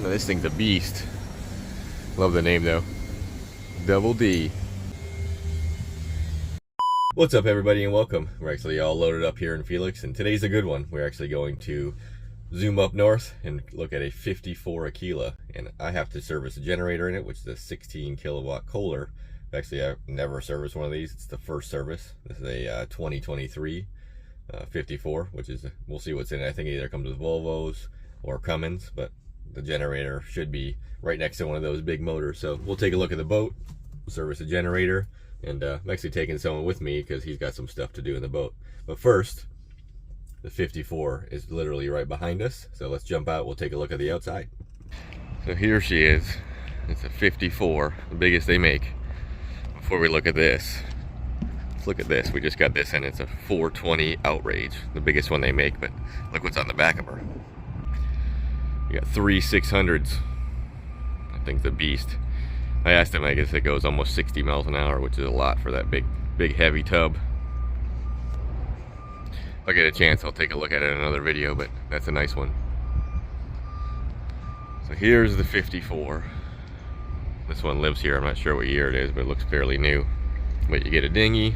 This thing's a beast. Love the name though. Double D. What's up everybody and welcome. We're actually all loaded up here in Felix and today's a good one. We're actually going to zoom up north and look at a 54 Aquila, and I have to service a generator in it, which is a 16 kilowatt Kohler. Actually, I've never serviced one of these. It's the first service. This is a 2023 54, which is, we'll see what's in it. I think it either comes with Volvos or Cummins, but the generator should be right next to one of those big motors. So we'll take a look at the boat, service the generator, and I'm actually taking someone with me because he's got some stuff to do in the boat. But first, the 54 is literally right behind us. So let's jump out, we'll take a look at the outside. So here she is. It's a 54, the biggest they make. Before we look at this, let's look at this. We just got this and it's a 420 Outrage, the biggest one they make, but look what's on the back of her. You got three 600s. I think the beast. I asked him, I guess it goes almost 60 miles an hour, which is a lot for that big heavy tub. If I get a chance, I'll take a look at it in another video, but that's a nice one. So here's the 54. This one lives here. I'm not sure what year it is, but it looks fairly new. But you get a dinghy.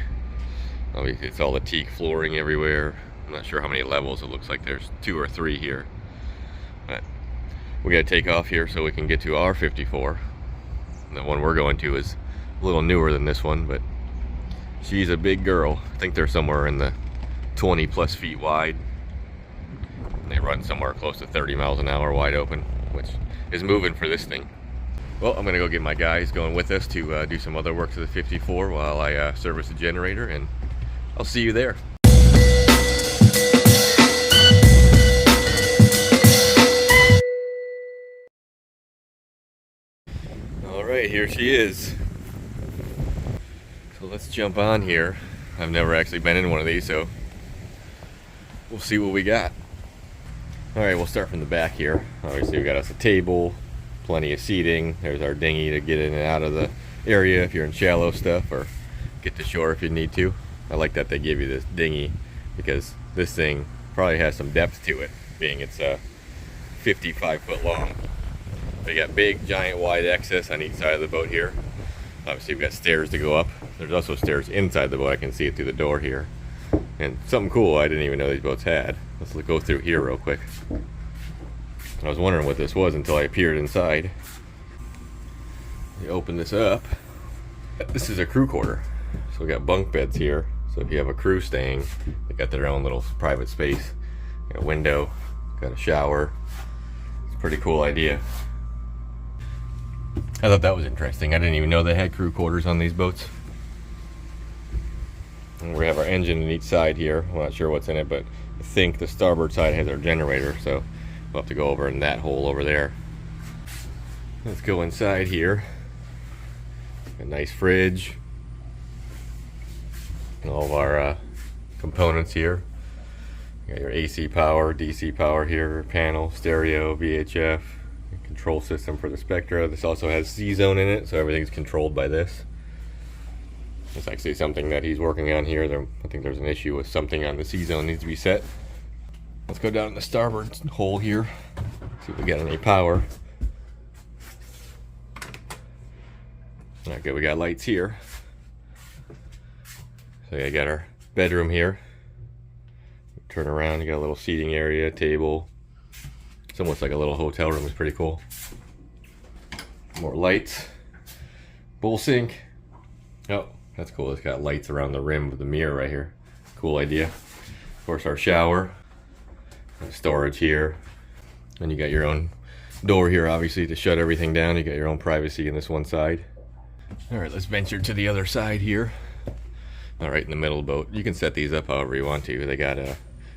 Obviously, it's all the teak flooring everywhere. I'm not sure how many levels. It looks like there's 2 or 3 here. But we got to take off here so we can get to our 54. And the one we're going to is a little newer than this one, but she's a big girl. I think they're somewhere in the 20 plus feet wide. And they run somewhere close to 30 miles an hour wide open, which is moving for this thing. Well, I'm gonna go get my guys going with us to do some other work to the 54 while I service the generator, and I'll see you there. All right, here she is. So let's jump on here. I've never actually been in one of these, so we'll see what we got. All right, we'll start from the back here. Obviously, we got us a table, plenty of seating. There's our dinghy to get in and out of the area if you're in shallow stuff, or get to shore if you need to. I like that they give you this dinghy because this thing probably has some depth to it, being it's 55 foot long. They got big, giant, wide access on each side of the boat here. Obviously, you've got stairs to go up. There's also stairs inside the boat. I can see it through the door here. And something cool I didn't even know these boats had. Let's go through here real quick. I was wondering what this was until I appeared inside. You open this up. This is a crew quarter. So we got bunk beds here. So if you have a crew staying, they got their own little private space. Got a window, got a shower. It's a pretty cool idea. I thought that was interesting. I didn't even know they had crew quarters on these boats. And we have our engine in each side here. I'm not sure what's in it, but I think the starboard side has our generator, so we'll have to go over in that hole over there. Let's go inside here. A nice fridge. And all of our components here. You got your AC power, DC power here, panel, stereo, VHF, control system for the Spectra. This also has C-Zone in it, so everything's controlled by this. It's actually something that he's working on here. I think there's an issue with something on the C-Zone needs to be set. Let's go down in the starboard hole here, see if we got any power. Okay, we got lights here. So I got our bedroom here. Turn around, you got a little seating area, table. It's almost like a little hotel room. It's pretty cool. More lights. Bowl sink. Oh, that's cool. It's got lights around the rim with the mirror right here. Cool idea. Of course, our shower. And storage here. And you got your own door here, obviously, to shut everything down. You got your own privacy in this one side. All right, let's venture to the other side here. All right, in the middle of the boat. You can set these up however you want to. They got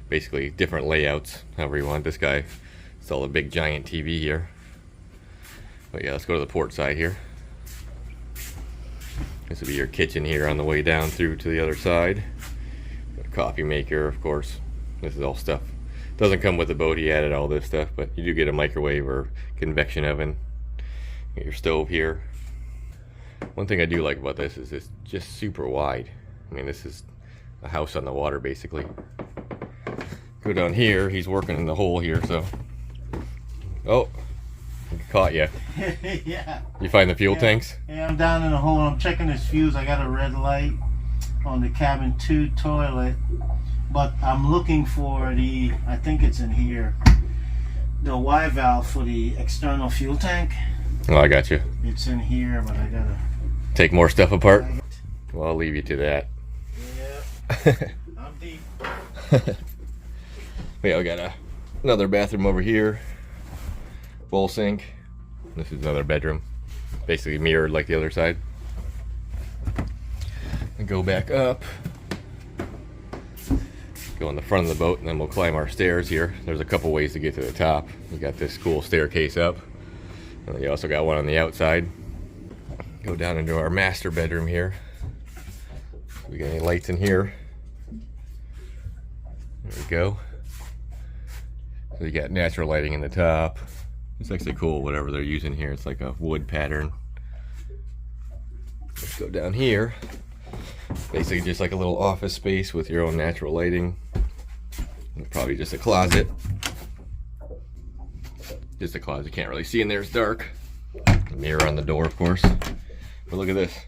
basically different layouts, however you want. This guy installed a big giant TV here. But yeah, let's go to the port side here. This will be your kitchen here on the way down through to the other side. Got a coffee maker, of course. This is all stuff. Doesn't come with the boat, he added all this stuff, but you do get a microwave or convection oven. Get your stove here. One thing I do like about this is it's just super wide. I mean, this is a house on the water, basically. Go down here, he's working in the hole here, so. Oh, Caught you. Yeah. You find the fuel tanks? Yeah, I'm down in the hole. I'm checking this fuse. I got a red light on the cabin 2 toilet, but I'm looking for the, I think it's in here, the Y valve for the external fuel tank. Oh, I got you. It's in here, but I gotta take more stuff apart. Well, I'll leave you to that. Yeah. I'm deep. Yeah, we got another bathroom over here. Bowl sink. This is another bedroom. Basically mirrored like the other side. And go back up. Go in the front of the boat, and then we'll climb our stairs here. There's a couple ways to get to the top. You got this cool staircase up. And then you also got one on the outside. Go down into our master bedroom here. We got any lights in here? There we go. So you got natural lighting in the top. It's actually cool, whatever they're using here. It's like a wood pattern. Let's go down here. Basically just like a little office space with your own natural lighting. And probably just a closet. Just a closet. You can't really see in there. It's dark. A mirror on the door, of course. But look at this.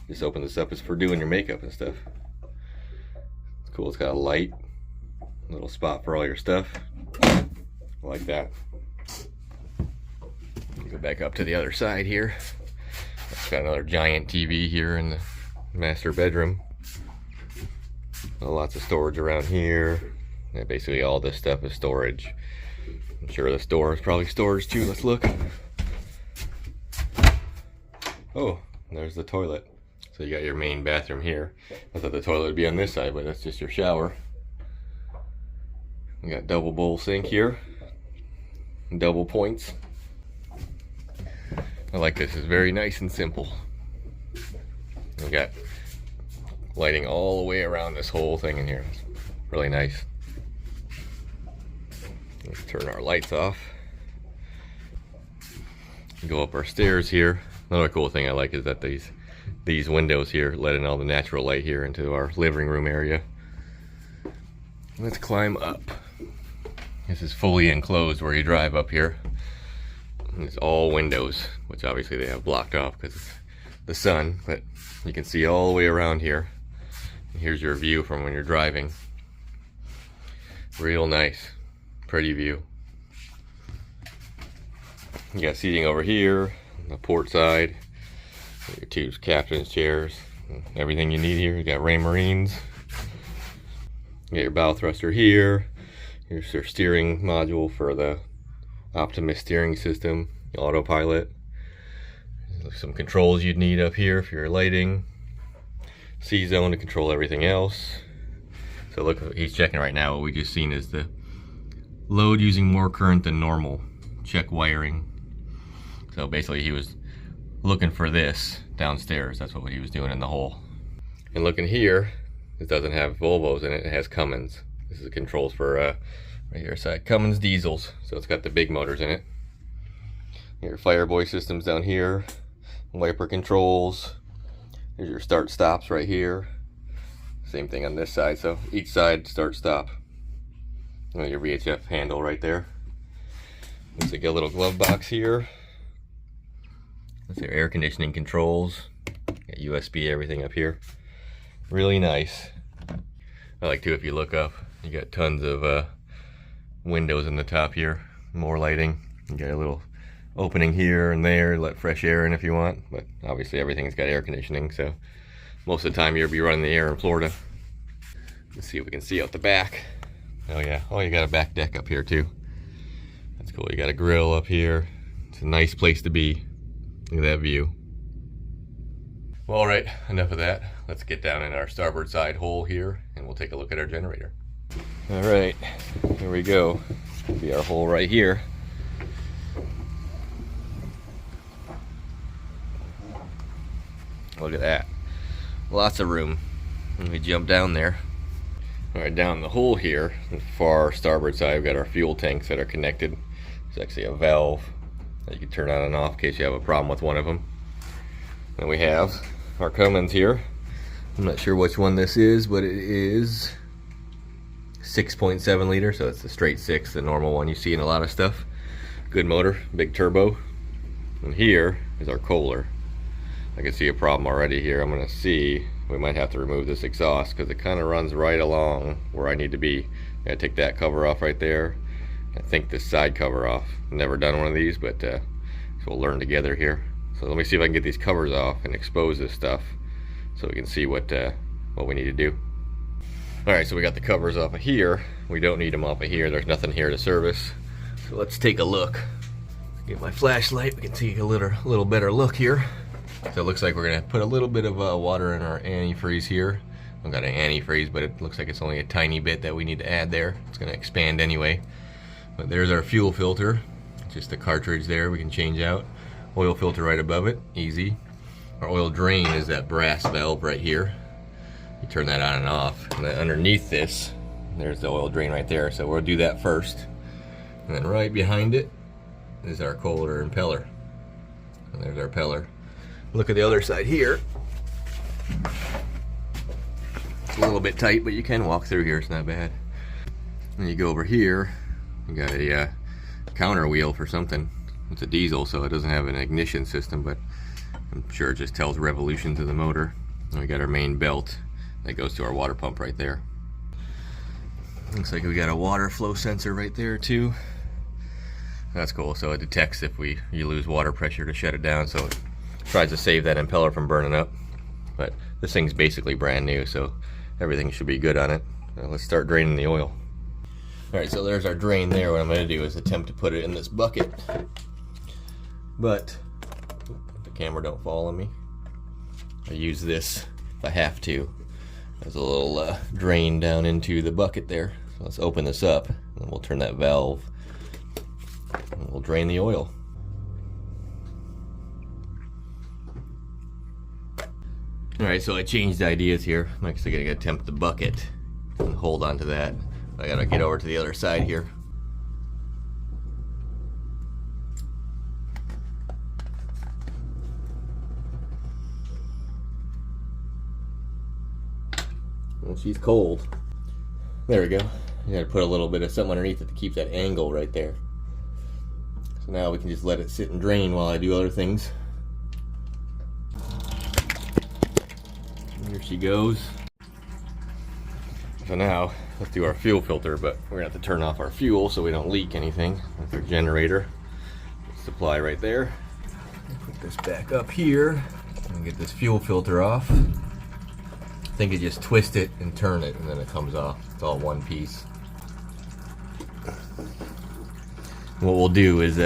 Just open this up. It's for doing your makeup and stuff. It's cool. It's got a light. A little spot for all your stuff. Like that. Go back up to the other side here. It's got another giant TV here in the master bedroom. Lots of storage around here. And basically all this stuff is storage. I'm sure this door is probably storage too. Let's look. Oh, there's the toilet. So you got your main bathroom here. I thought the toilet would be on this side, but that's just your shower. We got double bowl sink here. Double points. I like this. It's very nice and simple. We got lighting all the way around this whole thing in here. It's really nice. Let's turn our lights off. Go up our stairs here. Another cool thing I like is that these windows here let in all the natural light here into our living room area. Let's climb up. This is fully enclosed where you drive up here. And it's all windows, which obviously they have blocked off because it's the sun, but you can see all the way around here. And here's your view from when you're driving. Real nice, pretty view. You got seating over here, on the port side. Your two captain's chairs, everything you need here. You got Ray Marines. You got your bow thruster here. Here's your steering module for the Optimus steering system, autopilot. Some controls you'd need up here for your lighting. C-zone to control everything else. So look, he's checking right now. What we just seen is the load using more current than normal. Check wiring. So basically he was looking for this downstairs. That's what he was doing in the hole. And looking here, it doesn't have Volvos in it. It has Cummins. This is the controls for right here, side Cummins diesels. So it's got the big motors in it. Your Fireboy systems down here. Wiper controls. Here's your start stops right here. Same thing on this side. So each side start stop. And your VHF handle right there. Looks like a little glove box here. That's your air conditioning controls. Got USB, everything up here. Really nice. I like too, if you look up, you got tons of windows in the top here. More lighting. You got a little opening here and there, let fresh air in if you want. But obviously everything's got air conditioning, so most of the time you'll be running the air in Florida. Let's see if we can see out the back. Oh yeah, oh, you got a back deck up here too. That's cool. You got a grill up here. It's a nice place to be. Look at that view. Well, all right, enough of that. Let's get down in our starboard side hole here and we'll take a look at our generator. All right, here we go. This will be our hole right here. Look at that. Lots of room. Let me jump down there. All right, down the hole here, on the far starboard side, we've got our fuel tanks that are connected. There's actually a valve that you can turn on and off in case you have a problem with one of them. Then we have our Cummins here. I'm not sure which one this is, but it is 6.7 liter, so it's the straight 6, the normal one you see in a lot of stuff. Good motor, big turbo. And here is our Kohler. I can see a problem already here. I'm gonna see, we might have to remove this exhaust because it kind of runs right along where I need to be. I gotta take that cover off right there. I think this side cover off. Never done one of these, but so we'll learn together here. So let me see if I can get these covers off and expose this stuff so we can see what we need to do. All right, so we got the covers off of here. We don't need them off of here. There's nothing here to service. So let's take a look. Get my flashlight. We can see a little better look here. So it looks like we're gonna put a little bit of water in our antifreeze here. I've got an antifreeze, but it looks like it's only a tiny bit that we need to add there. It's gonna expand anyway. But there's our fuel filter. Just a cartridge there we can change out. Oil filter right above it, easy. Our oil drain is that brass valve right here. You turn that on and off. And then underneath this, there's the oil drain right there. So we'll do that first. And then right behind it is our Kohler impeller. And there's our impeller. Look at the other side here. It's a little bit tight, but you can walk through here, it's not bad. And you go over here, you got a counter wheel for something. It's a diesel, so it doesn't have an ignition system, but I'm sure it just tells revolutions of the motor. And we got our main belt that goes to our water pump right there. Looks like we got a water flow sensor right there too. That's cool, so it detects if you lose water pressure to shut it down, so it tries to save that impeller from burning up. But this thing's basically brand new, so everything should be good on it. Let's start draining the oil. Alright, so there's our drain there. What I'm going to do is attempt to put it in this bucket. But the camera don't fall on me. I use this if I have to. There's a little drain down into the bucket there. So let's open this up, and we'll turn that valve, and we'll drain the oil. Alright, so I changed ideas here. I'm actually going to attempt the bucket and hold on to that. I got to get over to the other side here. Well, she's cold. There we go. You got to put a little bit of something underneath it to keep that angle right there. So now we can just let it sit and drain while I do other things. Here she goes. So now, let's do our fuel filter, but we're gonna have to turn off our fuel so we don't leak anything. That's our generator. Supply right there. Put this back up here and get this fuel filter off. I think you just twist it and turn it and then it comes off. It's all one piece. What we'll do is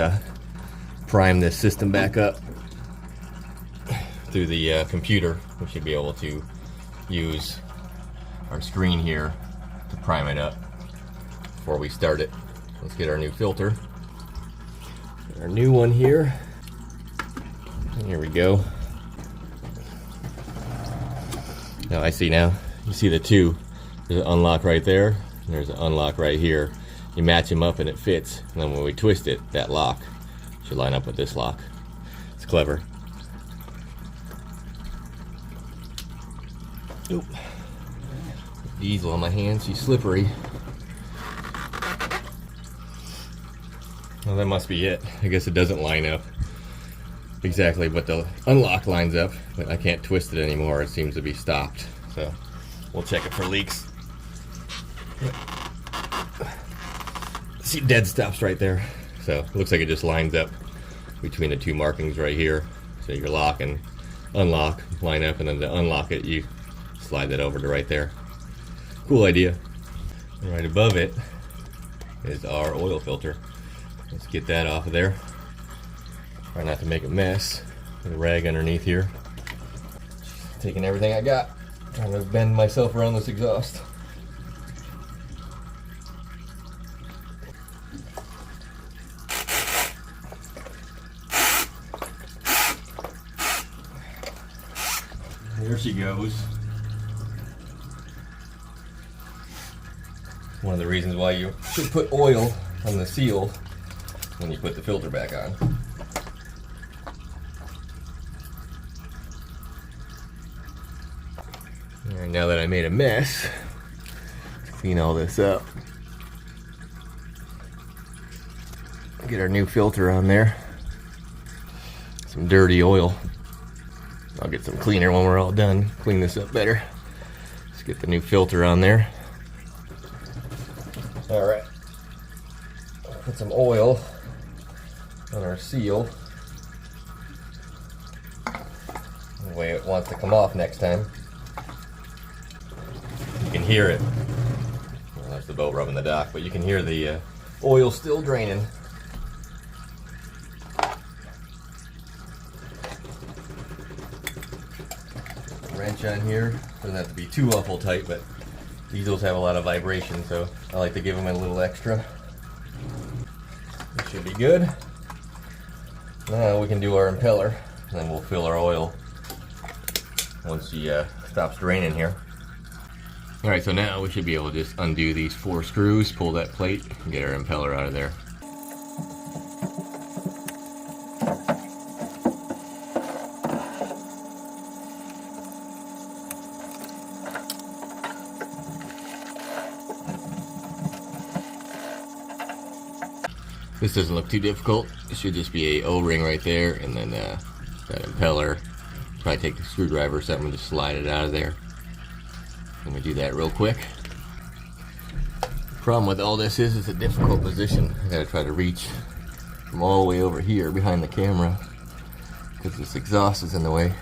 prime this system back up through the computer. We should be able to use our screen here to prime it up before we start it. Let's get our new filter. Our new one here. Here we go. Now I see now. You see the two. There's an unlock right there. And there's an unlock right here. You match them up and it fits. And then when we twist it, that lock should line up with this lock. It's clever. Oop. Diesel on my hand, she's slippery. Well, that must be it. I guess it doesn't line up exactly, but the unlock lines up, but I can't twist it anymore. It seems to be stopped. So we'll check it for leaks. See, dead stops right there. So it looks like it just lines up between the two markings right here. So your lock and unlock line up, and then to unlock it, you slide that over to right there. Cool idea. And right above it is our oil filter. Let's get that off of there. Try not to make a mess. Put a rag underneath here. Taking everything I got. Trying to bend myself around this exhaust. There she goes. One of the reasons why you should put oil on the seal when you put the filter back on. Alright, now that I made a mess, clean all this up. Get our new filter on there. Some dirty oil. I'll get some cleaner when we're all done. Clean this up better. Let's get the new filter on there. Alright. Put some oil on our seal. The way it wants to come off next time. You can hear it. Well, that's the boat rubbing the dock, but you can hear the oil still draining. Wrench on here. Doesn't have to be too awful tight, but diesels have a lot of vibration, so I like to give them a little extra. It should be good. Now we can do our impeller, and then we'll fill our oil once she stops draining here. Alright, so now we should be able to just undo these 4 screws, pull that plate, and get our impeller out of there. This doesn't look too difficult. It should just be a O-ring right there, and then that impeller. Probably take the screwdriver or something and just slide it out of there. Let me do that real quick. The problem with all this is it's a difficult position. I gotta try to reach from all the way over here behind the camera because this exhaust is in the way.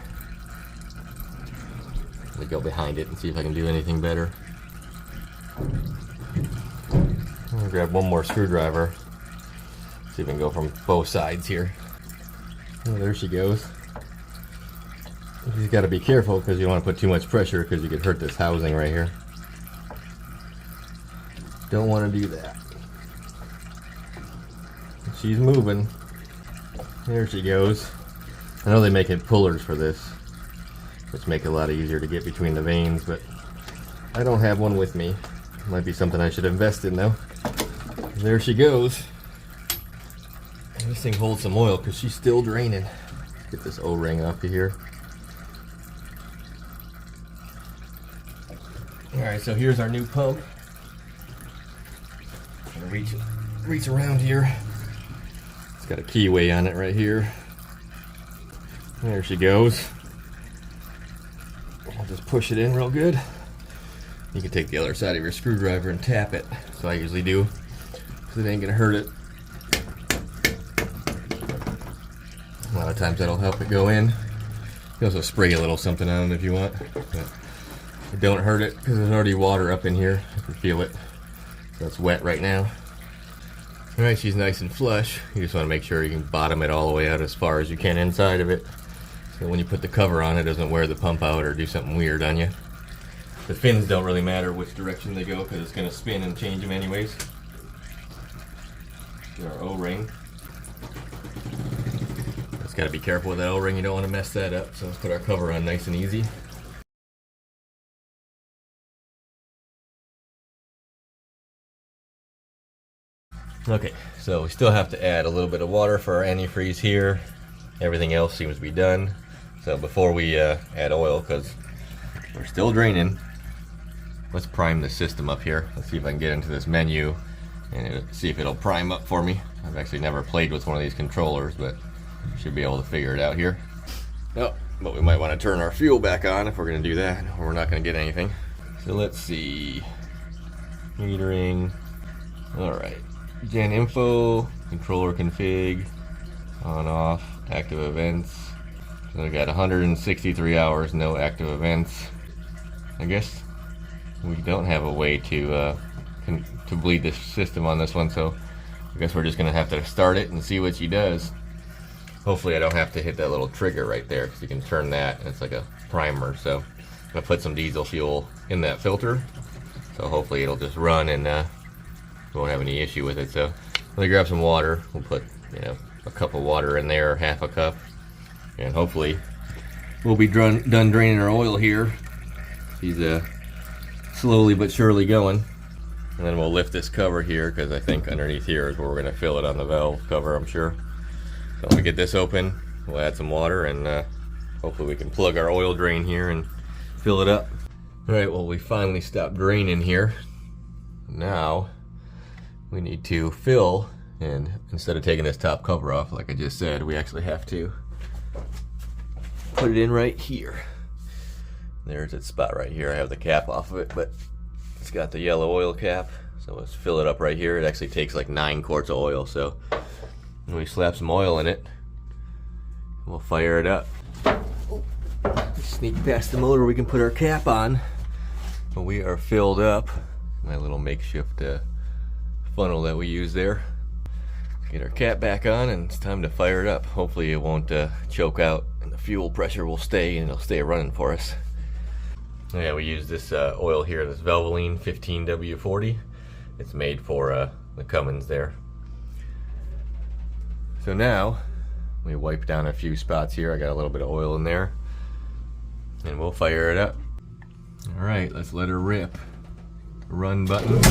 Let me go behind it and see if I can do anything better. I'm gonna grab one more screwdriver. See if we can go from both sides here. Oh, there she goes. You just got to be careful because you don't want to put too much pressure because you could hurt this housing right here. Don't want to do that. She's moving. There she goes. I know they make it pullers for this, which make it a lot easier to get between the vanes, but I don't have one with me. Might be something I should invest in though. There she goes. This thing holds some oil because she's still draining. Get this O-ring off of here. Alright, so here's our new pump. I'm gonna reach around here. It's got a keyway on it right here. There she goes. I'll just push it in real good. You can take the other side of your screwdriver and tap it. So I usually do, because it ain't gonna hurt it. A lot of times that'll help it go in. You can also spray a little something on it if you want. But it don't hurt it because there's already water up in here. I can feel it. So it's wet right now. Alright, she's nice and flush. You just want to make sure you can bottom it all the way out as far as you can inside of it. So when you put the cover on, it doesn't wear the pump out or do something weird on you. The fins don't really matter which direction they go because it's going to spin and change them anyways. Our O-ring. Just got to be careful with that O-ring, you don't want to mess that up. So let's put our cover on nice and easy. Okay, so we still have to add a little bit of water for our antifreeze here. Everything else seems to be done. So before we add oil, because we're still draining, let's prime the system up here. Let's see if I can get into this menu and see if it'll prime up for me. I've actually never played with one of these controllers, but should be able to figure it out here. Oh, but we might want to turn our fuel back on if we're going to do that, or we're not going to get anything. So let's see. Metering. Alright. Gen info, controller config, on off, active events. So I got 163 hours, no active events. I guess we don't have a way to bleed the system on this one, so I guess we're just gonna have to start it and see what she does. Hopefully I don't have to hit that little trigger right there, because you can turn that and it's like a primer. So I'm gonna put some diesel fuel in that filter, so hopefully it'll just run and won't have any issue with it. So let me grab some water. We'll put, you know, a cup of water in there, half a cup, and hopefully we'll be done draining our oil here. She's slowly but surely going, and then we'll lift this cover here, because I think underneath here is where we're going to fill it on the valve cover, I'm sure. So let me get this open. We'll add some water, and hopefully we can plug our oil drain here and fill it up. All right, well, we finally stopped draining here. Now we need to fill And instead of taking this top cover off, like I just said, we actually have to put it in right here. There's its spot right here. I have the cap off of it, but it's got the yellow oil cap. So let's fill it up right here. It actually takes like 9 quarts of oil. So when we slap some oil in it, we'll fire it up. Sneak past the motor, we can put our cap on. But we are filled up. My little makeshift funnel that we use there. Get our cap back on, and it's time to fire it up. Hopefully it won't choke out, and the fuel pressure will stay, and it'll stay running for us. Yeah, we use this oil here, this Valvoline 15W40. It's made for the Cummins there. So now we wipe down a few spots here. I got a little bit of oil in there, and we'll fire it up. All right, let's let her rip. Run button.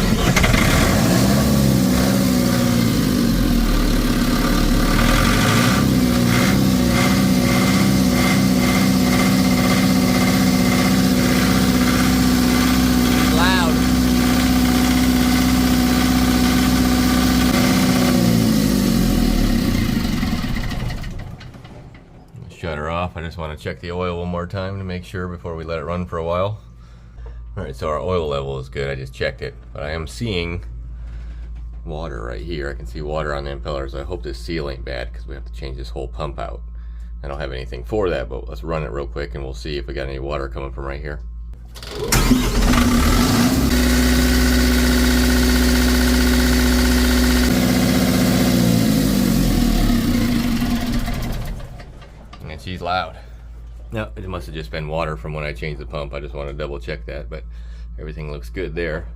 Shut her off. I just want to check the oil one more time to make sure before we let it run for a while. Alright, so our oil level is good. I just checked it. But I am seeing water right here. I can see water on the impellers. I hope this seal ain't bad because we have to change this whole pump out. I don't have anything for that, but let's run it real quick and we'll see if we got any water coming from right here. And she's loud. No, it must have just been water from when I changed the pump. I just want to double check that, but everything looks good there.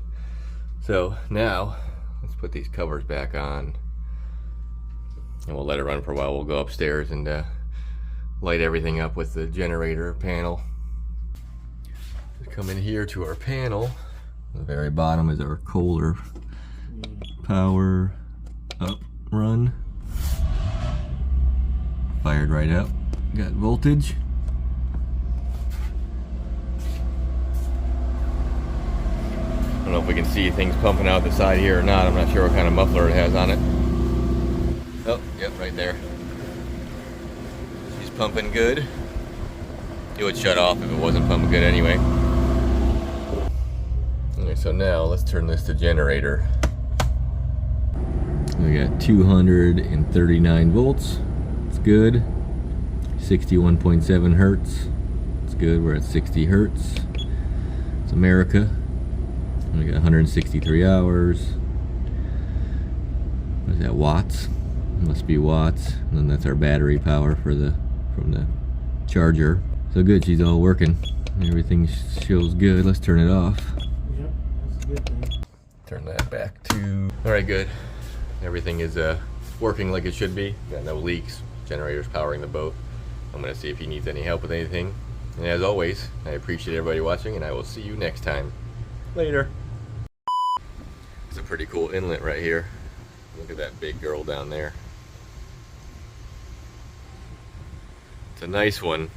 So now let's put these covers back on and we'll let it run for a while. We'll go upstairs and light everything up with the generator panel. Just come in here to our panel. The very bottom is our Kohler power up run. Fired right up. Got voltage. I don't know if we can see things pumping out the side here or not. I'm not sure what kind of muffler it has on it. Oh, yep, right there. She's pumping good. It would shut off if it wasn't pumping good anyway. Okay, so now let's turn this to generator. We got 239 volts. It's good. 61.7 hertz. It's good. We're at 60 hertz. It's America. We got 163 hours. What is that, watts? It must be watts. And then that's our battery power for from the charger. So good, she's all working. Everything shows good. Let's turn it off. Yep, that's a good thing. Turn that back to. All right, good. Everything is working like it should be. Got no leaks. Generator's powering the boat. I'm gonna see if he needs any help with anything. And as always, I appreciate everybody watching, and I will see you next time. Later. It's a pretty cool inlet right here. Look at that big girl down there. It's a nice one.